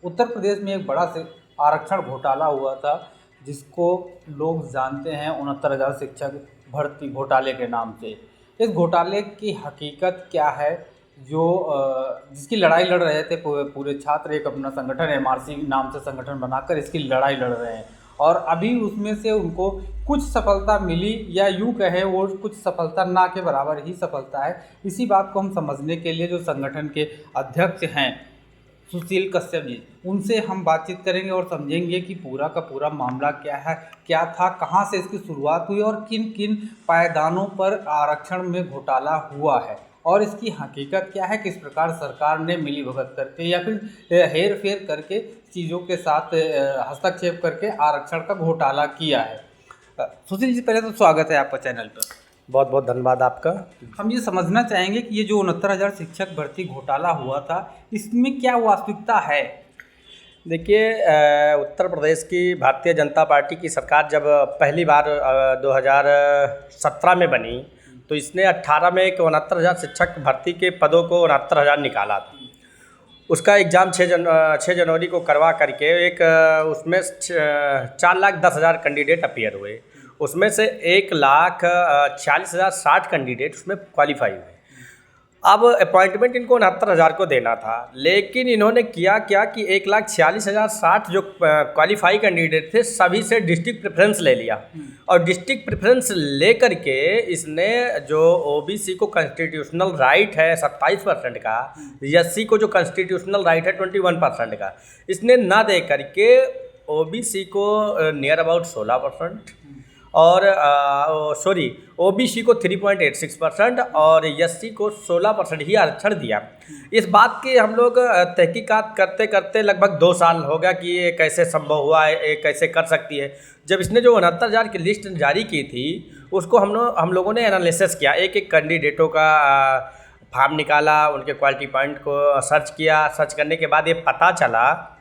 उत्तर प्रदेश में एक बड़ा से आरक्षण घोटाला हुआ था, जिसको लोग जानते हैं 69,000 शिक्षक भर्ती घोटाले के नाम से। इस घोटाले की हकीकत क्या है, जिसकी लड़ाई लड़ रहे थे पूरे छात्र, एक अपना संगठन एमआरसी नाम से संगठन बनाकर इसकी लड़ाई लड़ रहे हैं। और अभी उसमें से उनको कुछ सफलता मिली, या यूँ कहें वो कुछ सफलता ना के बराबर ही सफलता है। इसी बात को हम समझने के लिए जो संगठन के अध्यक्ष हैं सुशील कश्यप जी, उनसे हम बातचीत करेंगे और समझेंगे कि पूरा का पूरा मामला क्या है, क्या था, कहाँ से इसकी शुरुआत हुई और किन किन पायदानों पर आरक्षण में घोटाला हुआ है, और इसकी हकीकत क्या है, किस प्रकार सरकार ने मिलीभगत करके या फिर हेर फेर करके चीज़ों के साथ हस्तक्षेप करके आरक्षण का घोटाला किया है। सुशील जी, पहले तो स्वागत है आपका चैनल पर। बहुत बहुत धन्यवाद आपका। हम ये समझना चाहेंगे कि ये जो 69,000 शिक्षक भर्ती घोटाला हुआ था, इसमें क्या वास्तविकता है? देखिए, उत्तर प्रदेश की भारतीय जनता पार्टी की सरकार जब पहली बार 2017 में बनी, तो इसने 18 में एक 69,000 शिक्षक भर्ती के पदों को 69,000 निकाला था। उसका एग्ज़ाम 6 जनवरी को करवा करके उसमें 4,10,000 कैंडिडेट अपीयर हुए। उसमें से 1,46,060 कैंडिडेट उसमें क्वालिफाई हुए। अब अपॉइंटमेंट इनको 69,000 को देना था, लेकिन इन्होंने किया क्या कि 1,46,060 जो क्वालिफाई कैंडिडेट थे सभी से डिस्ट्रिक्ट प्रेफरेंस ले लिया, और डिस्ट्रिक्ट प्रेफरेंस ले करके इसने जो ओबीसी को कॉन्स्टिट्यूशनल राइट है 27% का, एससी को जो कॉन्स्टिट्यूशनल राइट है 21% का, इसने ना दे करके ओबीसी को नियर अबाउट 16% और ओबीसी को 3.86% और एससी को 16% ही आरक्षण दिया। इस बात की हम लोग तहकीकात करते करते लगभग 2 साल हो गया कि ये कैसे संभव हुआ है, ये कैसे कर सकती है। जब इसने जो 69,000 की लिस्ट जारी की थी, उसको हम लोगों ने एनालिसिस किया, एक एक कैंडिडेटों का फॉर्म निकाला, उनके क्वालिटी पॉइंट को सर्च किया। सर्च करने के बाद ये पता चला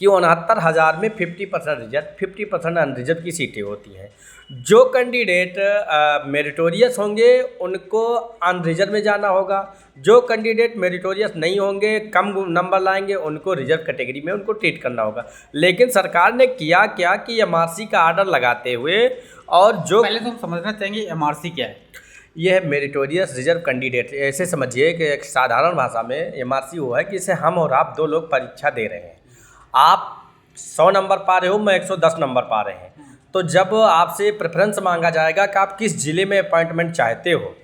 कि 69,000 में 50% रिजर्व, 50% अनरिजर्व की सीटें होती हैं। जो कैंडिडेट मेरिटोरियस होंगे उनको अनरिजर्व में जाना होगा, जो कैंडिडेट मेरिटोरियस नहीं होंगे, कम नंबर लाएंगे, उनको रिजर्व कैटेगरी में उनको ट्रीट करना होगा। लेकिन सरकार ने किया क्या कि एमआरसी का आर्डर लगाते हुए, और जो पहले तो हम समझना चाहेंगे एमआरसी क्या है। यह है मेरिटोरियस रिजर्व कैंडिडेट। ऐसे समझिए कि एक साधारण भाषा में एमआरसी वो है कि इसे हम और आप 2 लोग परीक्षा दे रहे हैं। आप 100 नंबर पा रहे हो, मैं 110 नंबर पा रहे हैं, तो जब आपसे प्रेफरेंस मांगा जाएगा कि आप किस ज़िले में अपॉइंटमेंट चाहते हो,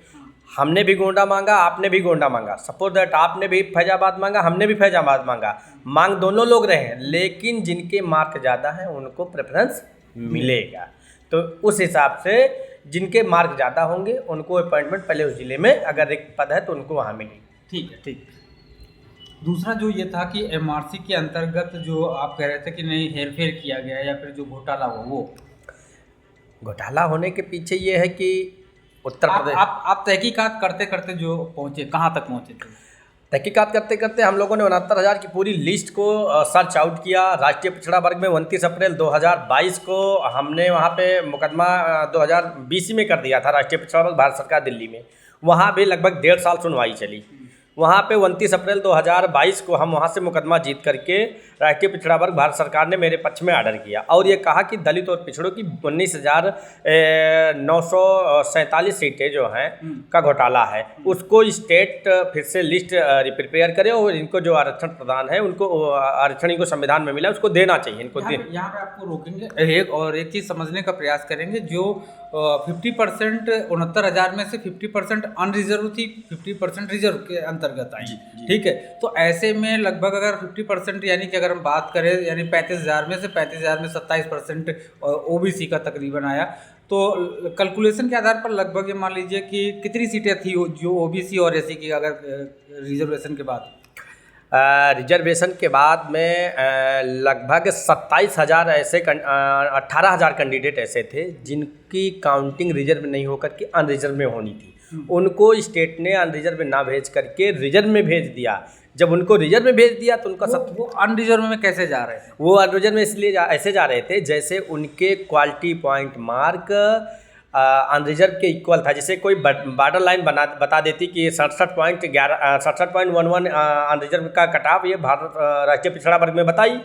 हमने भी गोंडा मांगा, आपने भी गोंडा मांगा, सपोज दैट आपने भी फैजाबाद मांगा, हमने भी फैजाबाद मांगा, मांग दोनों लोग रहे हैं, लेकिन जिनके मार्क ज़्यादा हैं उनको प्रेफरेंस मिलेगा। तो उस हिसाब से जिनके मार्क ज़्यादा होंगे उनको अपॉइंटमेंट पहले उस ज़िले में, अगर रिक्त पद है तो उनको वहाँ मिलेगी। ठीक है, ठीक। दूसरा जो ये था कि एमआरसी के अंतर्गत जो आप कह रहे थे कि नहीं हेरफेर किया गया या फिर जो घोटाला हुआ, वो घोटाला होने के पीछे ये है कि उत्तर प्रदेश आप तहकीकात करते करते जो पहुँचे, कहाँ तक पहुँचे थे? तहकीकात करते करते हम लोगों ने 69,000 की पूरी लिस्ट को सर्च आउट किया। राष्ट्रीय पिछड़ा वर्ग में 29 अप्रैल 2022 को हमने वहाँ पे मुकदमा 2020 में कर दिया था, राष्ट्रीय पिछड़ा वर्ग भारत सरकार दिल्ली में। वहाँ भी लगभग 1.5 साल सुनवाई चली। वहाँ पे 29 अप्रैल 2022 को हम वहाँ से मुकदमा जीत करके राष्ट्रीय पिछड़ा वर्ग भारत सरकार ने मेरे पक्ष में आर्डर किया, और ये कहा कि दलित और पिछड़ों की 19,947 सीटें जो हैं का घोटाला है, उसको स्टेट फिर से लिस्ट प्रिपेयर करे, और इनको जो आरक्षण प्रदान है उनको आरक्षण इनको संविधान में मिला उसको देना चाहिए इनको। यहाँ पे आपको रोकेंगे एक चीज़ समझने का प्रयास करेंगे। जो 50% 69,000 में से 50% अनरिजर्व थी, 50% रिजर्व के अंतर्गत आई, ठीक है। तो ऐसे में लगभग अगर 50% यानी कि अगर हम बात करें, यानी 35,000 में से 35,000 में 27% ओबीसी का तकरीबन आया, तो कैलकुलेशन के आधार पर लगभग ये मान लीजिए कि कितनी सीटें थी जो ओबीसी और एससी की, अगर रिजर्वेशन के बाद? रिजर्वेशन के बाद में लगभग 27,000 ऐसे 18,000 कैंडिडेट ऐसे थे जिनकी काउंटिंग रिजर्व नहीं होकर के अनरिजर्व में होनी थी। उनको स्टेट ने अनरिजर्व में ना भेज करके रिजर्व में भेज दिया। जब उनको रिजर्व में भेज दिया तो उनका वो अनरिजर्व में कैसे जा रहे थे? वो अनरिजर्व में इसलिए ऐसे जा रहे थे जैसे उनके क्वालिटी पॉइंट मार्क अन रिजर्व के इक्वल था। जैसे कोई बॉर्डर लाइन बता देती कि 67.11 अन रिजर्व का कटाव ये भारत राष्ट्रीय पिछड़ा वर्ग में बताई,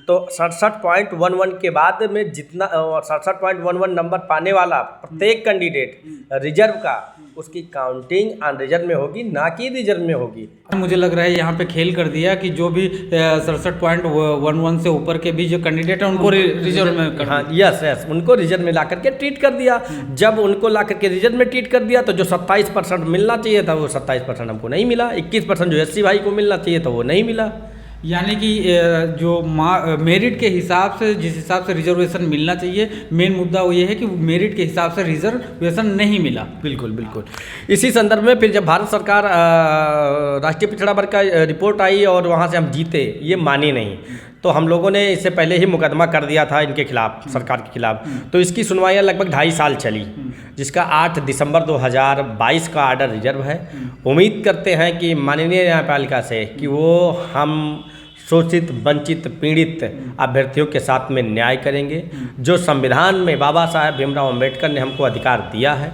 तो 67.11 के बाद में जितना 67.11 नंबर पाने वाला प्रत्येक कैंडिडेट रिजर्व का, उसकी काउंटिंग अन रिजर्व में होगी, ना कि रिजर्व में होगी। मुझे लग रहा है यहाँ पे खेल कर दिया कि जो भी 67.11 से ऊपर के भी जो कैंडिडेट हैं उनको रिजर्व में कर, हाँ यस उनको रिजर्व में ला करके ट्रीट कर दिया। जब उनको ला करके रिजर्व में ट्रीट कर दिया तो जो 27% मिलना चाहिए था वो 27% हमको नहीं मिला, 21% जो SC भाई को मिलना चाहिए था वो नहीं मिला। यानी कि जो मेरिट के हिसाब से, जिस हिसाब से रिजर्वेशन मिलना चाहिए, मेन मुद्दा वो ये है कि मेरिट के हिसाब से रिजर्वेशन नहीं मिला। बिल्कुल बिल्कुल। इसी संदर्भ में फिर जब भारत सरकार राष्ट्रीय पिछड़ा वर्ग का रिपोर्ट आई और वहाँ से हम जीते, ये मानी नहीं, तो हम लोगों ने इससे पहले ही मुकदमा कर दिया था इनके खिलाफ, सरकार के खिलाफ। तो इसकी सुनवाइयाँ लगभग 2.5 साल चली, जिसका 8 दिसंबर 2022 का आर्डर रिजर्व है। उम्मीद करते हैं कि माननीय न्यायपालिका से कि वो हम शोषित, वंचित, पीड़ित अभ्यर्थियों के साथ में न्याय करेंगे। जो संविधान में बाबा साहेब भीमराव अम्बेडकर ने हमको अधिकार दिया है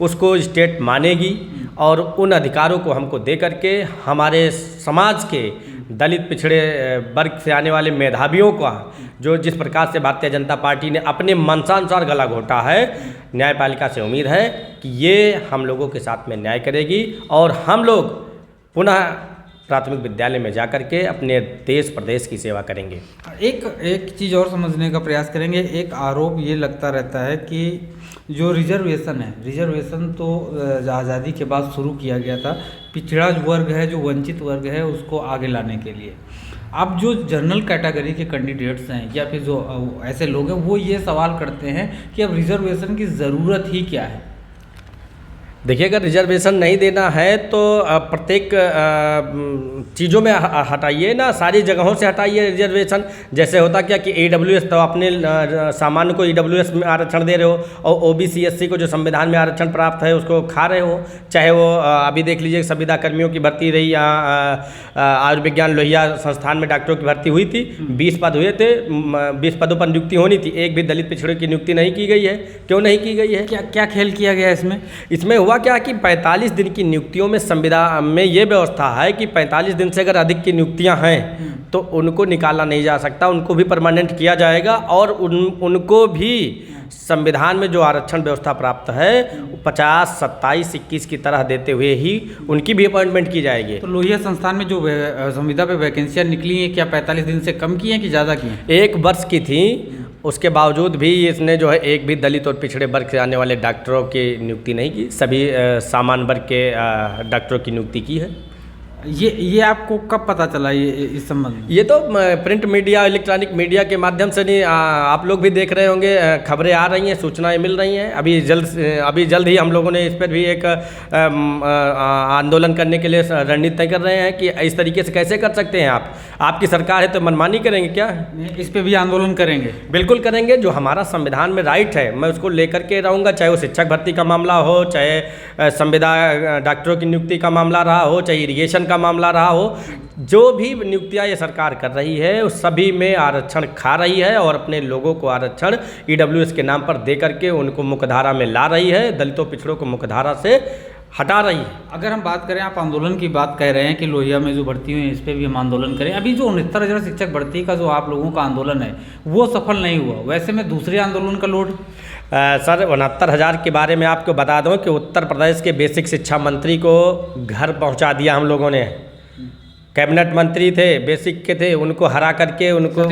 उसको स्टेट मानेगी और उन अधिकारों को हमको दे करके हमारे समाज के दलित पिछड़े वर्ग से आने वाले मेधावियों का जो जिस प्रकार से भारतीय जनता पार्टी ने अपने मनसानुसार गला घोटा है, न्यायपालिका से उम्मीद है कि ये हम लोगों के साथ में न्याय करेगी और हम लोग पुनः प्राथमिक विद्यालय में जाकर के अपने देश प्रदेश की सेवा करेंगे। एक चीज़ और समझने का प्रयास करेंगे। एक आरोप ये लगता रहता है कि जो रिजर्वेशन है, रिजर्वेशन तो आज़ादी के बाद शुरू किया गया था, पिछड़ा वर्ग है, जो वंचित वर्ग है, उसको आगे लाने के लिए। अब जो जनरल कैटेगरी के कैंडिडेट्स हैं या फिर जो ऐसे लोग हैं, वो ये सवाल करते हैं कि अब रिजर्वेशन की ज़रूरत ही क्या है। देखिए, अगर रिजर्वेशन नहीं देना है तो प्रत्येक चीज़ों में हटाइए ना, सारी जगहों से हटाइए रिजर्वेशन। जैसे होता क्या कि AWS तो अपने सामान्य को EWS में आरक्षण दे रहे हो और OBC SC को जो संविधान में आरक्षण प्राप्त है उसको खा रहे हो। चाहे वो अभी देख लीजिए संविदा कर्मियों की भर्ती रही, आयुर्विज्ञान लोहिया संस्थान में डॉक्टरों की भर्ती हुई थी, 20 पद हुए थे, 20 पदों पर नियुक्ति होनी थी, एक भी दलित पिछड़े की नियुक्ति नहीं की गई है। क्यों नहीं की गई है? क्या खेल किया गया इसमें हुआ क्या कि 45 दिन की नियुक्तियों में संविधान में ये व्यवस्था है कि 45 दिन से अगर अधिक की नियुक्तियां हैं तो उनको निकाला नहीं जा सकता, उनको भी परमानेंट किया जाएगा और उनको भी संविधान में जो आरक्षण व्यवस्था प्राप्त है 50, 27, 21 की तरह देते हुए ही उनकी भी अपॉइंटमेंट की जाएगी। तो लोहिया संस्थान में जो संविदा पे वैकेंसियाँ निकली हैं, क्या 45 दिन से कम की हैं कि ज़्यादा की हैं? 1 वर्ष की थी, उसके बावजूद भी इसने जो है एक भी दलित और पिछड़े वर्ग से आने वाले डॉक्टरों की नियुक्ति नहीं की, सभी सामान्य वर्ग के डॉक्टरों की नियुक्ति की है। ये आपको कब पता चला ये इस संबंध में? ये तो प्रिंट मीडिया, इलेक्ट्रॉनिक मीडिया के माध्यम से नहीं, आप लोग भी देख रहे होंगे, खबरें आ रही हैं, सूचनाएं मिल रही हैं। अभी जल्द ही हम लोगों ने इस पर भी एक आंदोलन करने के लिए रणनीति तय कर रहे हैं कि इस तरीके से कैसे कर सकते हैं आप, आपकी सरकार है तो मनमानी करेंगे क्या? इस पर भी आंदोलन करेंगे, बिल्कुल करेंगे। जो हमारा संविधान में राइट है मैं उसको लेकर के रहूँगा, चाहे वो शिक्षक भर्ती का मामला हो, चाहे संविदा डॉक्टरों की नियुक्ति का मामला रहा हो, चाहे इरिगेशन का मामला रहा हो, जो भी नियुक्तियां ये सरकार कर रही है उस सभी में आरक्षण खा रही है और अपने लोगों को आरक्षण EWS के नाम पर दे करके उनको मुख्यधारा में ला रही है, दलितों पिछड़ों को मुख्यधारा से हटा रही है। अगर हम बात करें, आप आंदोलन की बात कह रहे हैं कि लोहिया में जो भर्ती हुई है इस पर भी हम आंदोलन करें। अभी जो 69,000 शिक्षक भर्ती का जो आप लोगों का आंदोलन है वो सफल नहीं हुआ, वैसे में दूसरे आंदोलन का लोड सर 69,000 के बारे में आपको बता दूं कि उत्तर प्रदेश के बेसिक शिक्षा मंत्री को घर पहुंचा दिया हम लोगों ने। कैबिनेट मंत्री थे, बेसिक के थे, उनको हरा करके उनको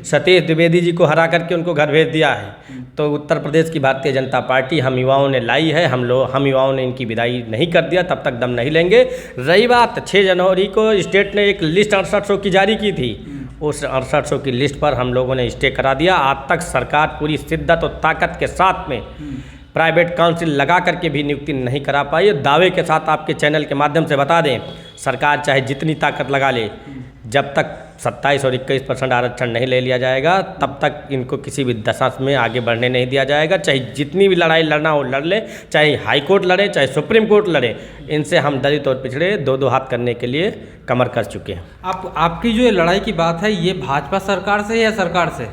सतीश द्विवेदी जी को हरा करके उनको घर भेज दिया है। तो उत्तर प्रदेश की भारतीय जनता पार्टी हम युवाओं ने लाई है, हम युवाओं ने इनकी विदाई नहीं कर दिया, तब तक दम नहीं लेंगे। रही बात 6 जनवरी को स्टेट ने एक लिस्ट 6800 की जारी की थी, उस 6800 की लिस्ट पर हम लोगों ने स्टे करा दिया। आज तक सरकार पूरी शिद्दत और ताकत के साथ में प्राइवेट काउंसिल लगा करके भी नियुक्ति नहीं करा पाई। दावे के साथ आपके चैनल के माध्यम से बता दें, सरकार चाहे जितनी ताकत लगा ले, जब तक 27 और 21% आरक्षण नहीं ले लिया जाएगा तब तक इनको किसी भी दशा में आगे बढ़ने नहीं दिया जाएगा। चाहे जितनी भी लड़ाई लड़ना हो लड़ ले, चाहे हाई कोर्ट लड़े, चाहे सुप्रीम कोर्ट लड़े, इनसे हम दलित और पिछड़े दो हाथ करने के लिए कमर कर चुके हैं। आपकी जो ये लड़ाई की बात है, ये भाजपा सरकार से या सरकार से?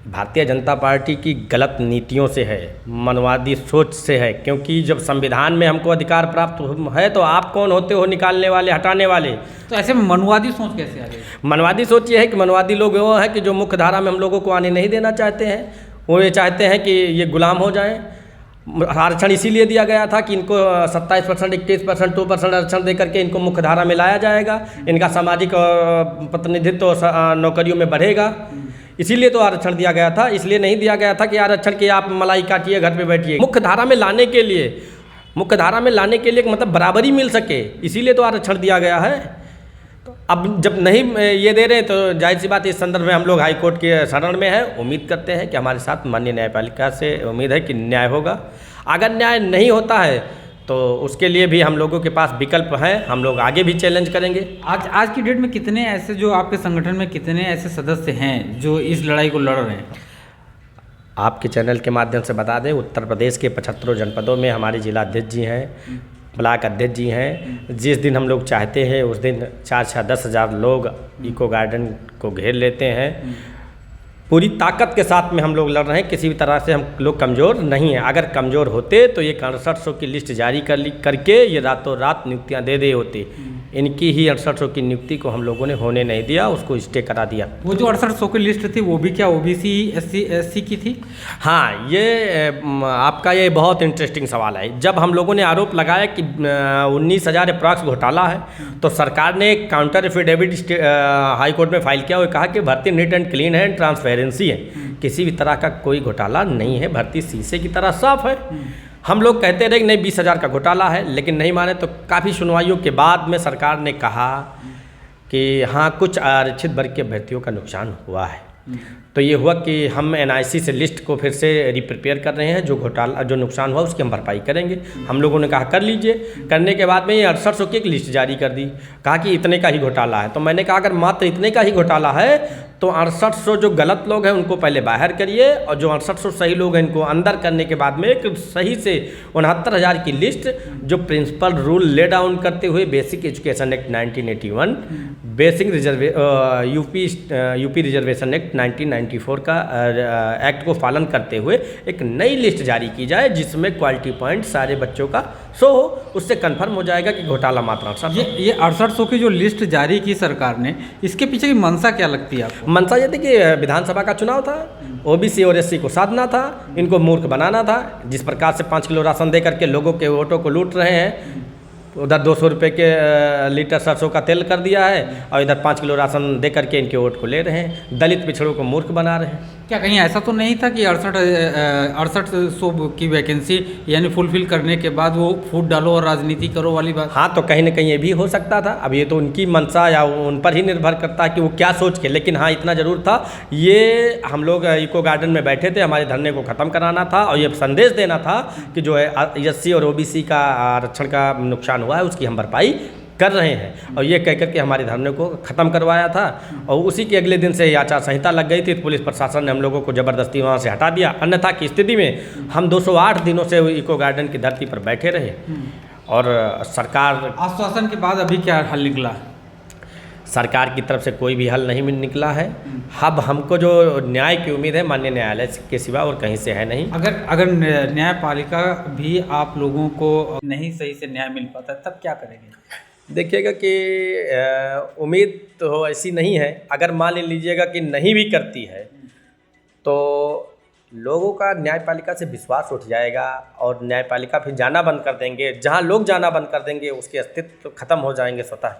भारतीय जनता पार्टी की गलत नीतियों से है, मनवादी सोच से है। क्योंकि जब संविधान में हमको अधिकार प्राप्त है तो आप कौन होते हो निकालने वाले, हटाने वाले। तो ऐसे में मनवादी सोच कैसे आ गई? मनवादी सोच ये है कि मनवादी लोग वो है कि जो मुख्य धारा में हम लोगों को आने नहीं देना चाहते हैं। वो ये चाहते हैं कि ये गुलाम हो जाएं। आरक्षण इसीलिए दिया गया था कि इनको 27%, 21%, 2% आरक्षण दे करके इनको मुख्य धारा में लाया जाएगा, इनका सामाजिक प्रतिनिधित्व नौकरियों में बढ़ेगा। इसीलिए तो आरक्षण दिया गया था। इसलिए नहीं दिया गया था कि आरक्षण की आप मलाई काटिए, घर पे बैठिए। मुख्य धारा में लाने के लिए मतलब बराबरी मिल सके, इसीलिए तो आरक्षण दिया गया है। तो अब जब नहीं ये दे रहे तो जाहिर सी बात इस संदर्भ में हम लोग हाई कोर्ट के शरण में हैं। उम्मीद करते हैं कि हमारे साथ माननीय न्यायपालिका से उम्मीद है कि न्याय होगा। अगर न्याय नहीं होता है तो उसके लिए भी हम लोगों के पास विकल्प हैं, हम लोग आगे भी चैलेंज करेंगे। आज की डेट में कितने ऐसे, जो आपके संगठन में कितने ऐसे सदस्य हैं जो इस लड़ाई को लड़ रहे हैं? आपके चैनल के माध्यम से बता दें, उत्तर प्रदेश के 75 जनपदों में हमारे जिला अध्यक्ष जी हैं, ब्लॉक अध्यक्ष जी हैं। जिस दिन हम लोग चाहते हैं उस दिन 4-10 हज़ार लोग इको गार्डन को घेर लेते हैं। पूरी ताकत के साथ में हम लोग लड़ रहे हैं। किसी भी तरह से हम लोग कमज़ोर नहीं हैं। अगर कमज़ोर होते तो ये 6800 की लिस्ट जारी करके ये रातों रात नियुक्तियां दे दे होते। इनकी ही 6800 की नियुक्ति को हम लोगों ने होने नहीं दिया, उसको स्टे करा दिया। वो जो 6800 की लिस्ट थी वो भी क्या ओबीसी एससी की थी? हाँ, ये आपका ये बहुत इंटरेस्टिंग सवाल है। जब हम लोगों ने आरोप लगाया कि 19,000 अप्रॉक्स घोटाला है तो सरकार ने एक काउंटर एफिडेविट हाई कोर्ट में फाइल किया और कहा कि भर्ती नीट एंड क्लीन है, ट्रांसपेरेंसी है, किसी भी तरह का कोई घोटाला नहीं है, भर्ती शीशे की तरह साफ है। हम लोग कहते रहे कि नहीं 20,000 का घोटाला है, लेकिन नहीं माने। तो काफ़ी सुनवाइयों के बाद में सरकार ने कहा कि हाँ कुछ आरक्षित वर्ग के अभ्यर्थियों का नुकसान हुआ है। तो ये हुआ कि हम एनआईसी से लिस्ट को फिर से रिप्रिपेयर कर रहे हैं। जो घोटाला, जो नुकसान हुआ उसकी हम भरपाई करेंगे। हम लोगों ने कहा कर लीजिए। करने के बाद में ये 6800 की एक लिस्ट जारी कर दी, कहा कि इतने का ही घोटाला है। तो मैंने कहा अगर मात्र इतने का ही घोटाला है तो 6800 जो गलत लोग हैं उनको पहले बाहर करिए और जो 6800 सही लोग हैं इनको अंदर करने के बाद में एक सही से 69,000 की लिस्ट जो प्रिंसिपल रूल ले डाउन करते हुए basic education act 1981, basic UP reservation act 1994 का एक्ट को पालन करते हुए एक नई लिस्ट जारी की जाए जिसमें क्वालिटी पॉइंट सारे बच्चों का शो हो। उससे कन्फर्म हो जाएगा कि घोटाला मात्रा 6800। ये 6800 की जो लिस्ट जारी की सरकार ने, इसके पीछे की मंशा क्या लगती है आपको? मंशा ये थी कि विधानसभा का चुनाव था, ओबीसी और एससी को साधना था, इनको मूर्ख बनाना था। जिस प्रकार से 5 किलो राशन दे करके लोगों के वोटों को लूट रहे हैं, उधर 200 रुपये के लीटर सरसों का तेल कर दिया है और इधर 5 किलो राशन दे करके इनके वोट को ले रहे हैं। दलित पिछड़ों को मूर्ख बना रहे हैं। क्या कहीं ऐसा तो नहीं था कि 6800 की वैकेंसी यानी फुलफिल करने के बाद वो फूट डालो और राजनीति करो वाली बात? हाँ, तो कहीं ना कहीं ये भी हो सकता था। अब ये तो उनकी मंशा या उन पर ही निर्भर करता है कि वो क्या सोच के। लेकिन हाँ, इतना ज़रूर था, ये हम लोग इको गार्डन में बैठे थे, हमारे धरने को ख़त्म कराना था और ये संदेश देना था कि जो है एससी और ओबीसी का आरक्षण का नुकसान हुआ है उसकी हम भरपाई कर रहे हैं। और ये कह करके हमारे धरने को ख़त्म करवाया था। और उसी के अगले दिन से ही आचार संहिता लग गई थी तो पुलिस प्रशासन ने हम लोगों को ज़बरदस्ती वहाँ से हटा दिया। अन्यथा की स्थिति में हम 208 दिनों से इको गार्डन की धरती पर बैठे रहे। और सरकार, आश्वासन के बाद अभी क्या हल निकला? सरकार की तरफ से कोई भी हल नहीं निकला है। अब हमको जो न्याय की उम्मीद है माननीय न्यायालय के सिवा और कहीं से है नहीं। अगर न्यायपालिका भी आप लोगों को नहीं सही से न्याय मिल पाता तब क्या करेंगे? देखिएगा कि उम्मीद तो ऐसी नहीं है। अगर मान लीजिएगा कि नहीं भी करती है तो लोगों का न्यायपालिका से विश्वास उठ जाएगा और न्यायपालिका फिर जाना बंद कर देंगे। जहां लोग जाना बंद कर देंगे उसके अस्तित्व खत्म हो जाएंगे स्वतः।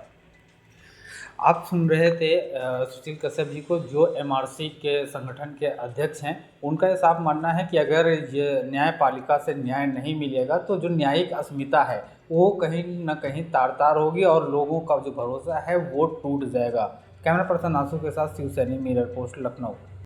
आप सुन रहे थे सुशील कश्यप जी को, जो एमआरसी के संगठन के अध्यक्ष हैं। उनका ये साफ मानना है कि अगर ये न्यायपालिका से न्याय नहीं मिलेगा तो जो न्यायिक अस्मिता है वो कहीं ना कहीं तार तार होगी और लोगों का जो भरोसा है वो टूट जाएगा। कैमरा पर्सन आंसू के साथ शिव सैनी, मिरर पोस्ट, लखनऊ।